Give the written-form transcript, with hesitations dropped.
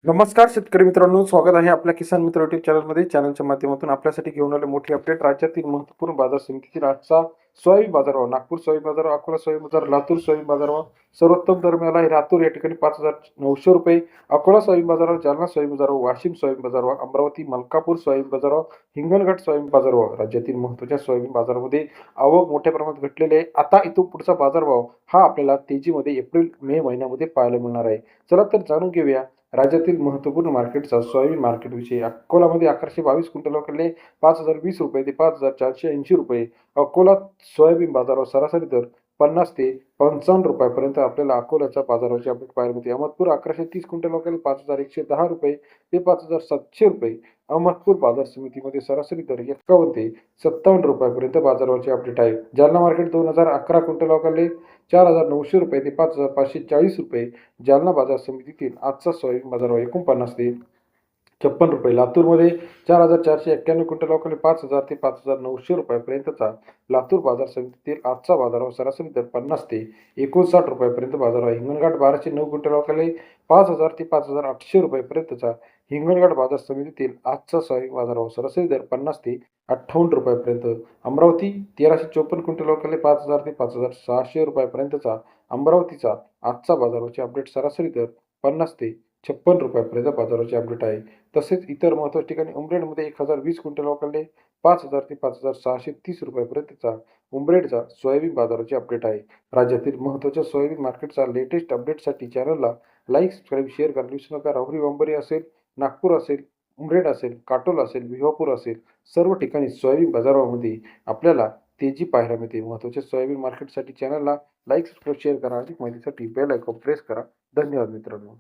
नमस्कार शेतकरी मित्रांनो, स्वागत आहे आपल्या किसान मित्र युट्यूब चॅनलमध्ये. चॅनलच्या माध्यमातून आपल्यासाठी घेऊन आले मोठी अपडेट. राज्यातील महत्त्वपूर्ण बाजार समितीतील आजचा सोयाबीन बाजारभाव. नागपूर सोयाबीन बाजारभाव, अकोला सोयाबीन बाजार, लातूर सोयाबीन बाजारभाव. सर्वोत्तम दर मिळाला आहे लातूर या ठिकाणी 5,900 रुपये, अकोला सोयाबीन बाजारभाव, जालना सोयाबीन बाजारभाव, वाशिम सोयाबीन बाजारभाव, अमरावती मलकापूर सोयाबीन बाजारभाव, हिंगणघाट सोयाबीन बाजारभाव. राज्यातील महत्त्वाच्या सोयाबीन बाजारामध्ये आवक मोठ्या प्रमाणात घटलेली आहे. आता इथून पुढचा बाजारभाव हा आपल्याला तेजीमध्ये एप्रिल मे महिन्यामध्ये पाहायला मिळणार आहे. चला तर जाणून घेऊया राज्यातील महत्त्वपूर्ण मार्केटचा सोयाबीन मार्केटविषयी. अकोलामध्ये 1122 क्विंटल वगैरे 5,020 रुपये ते 5,480 रुपये. अकोला सोयाबीन बाजारावर सरासरी दर 50 ते 55 रुपयापर्यंत आपल्याला अकोल्याच्या बाजाराची अपडेट पाहायला मिळते. अहमदपूर 1130 क्विंटल वगैरे 5,110 रुपये ते 5,700 रुपये. अहमदपूर बाजार समितीमध्ये सरासरी दर 51 ते 57 रुपयापर्यंत बाजाराची अपडेट आहे. जालना मार्केट 2011 क्विंटल वगैरे 4,900 रुपये ते 5,540 रुपये. जालना बाजार समितीतील आजचा सोयाबीन बाजारभाव 49 ते 56 रुपये. लातूरमध्ये 4,491 क्विंटल वगैरे 5,000 ते 5,900 रुपयापर्यंतचा लातूर बाजार समितीतील आजचा बाजारभाव सरासरी दर 50 ते 59 रुपयापर्यंत बाजारभाव आहे. हिंगणघाट 1209 क्विंटल वगैरे 5,000 ते 5,800 रुपयापर्यंतचा हिंगणघाट बाजार समितीतील आजचा सोयाबीन बाजारभाव सरासरी दर 50 ते 58 रुपयापर्यंत. अमरावती 1,354 क्विंटल वगैरे 5,000 ते 5,600 रुपयापर्यंतचा अमरावतीचा आजचा बाजाराची अपडेट सरासरी दर 50 ते 56 रुपयापर्यंत बाजाराची अपडेट आहे. तसेच इतर महत्त्वाच्या ठिकाणी उमरेडमध्ये 1,020 क्विंटल वगैरे 5,000 ते 5,630 रुपयापर्यंतचा उमरेडचा सोयाबीन बाजाराची अपडेट आहे. राज्यातील महत्त्वाच्या सोयाबीन मार्केटचा लेटेस्ट अपडेटसाठी चॅनलला लाईक, सबस्क्राईब, शेअर करायला विसरू नका. राहुरी वांबरी असेल, नागपूर असेल, उमरेड असेल, काटोल असेल, विवापूर असेल, सर्व ठिकाणी सोयाबीन बाजारामध्ये आपल्याला तेजी पाहायला मिळते. महत्त्वाच्या सोयाबीन मार्केटसाठी चॅनलला लाईक, सबस्क्राईब, शेअर करा. अधिक माहितीसाठी बेल आयकॉन प्रेस करा. धन्यवाद मित्रांनो.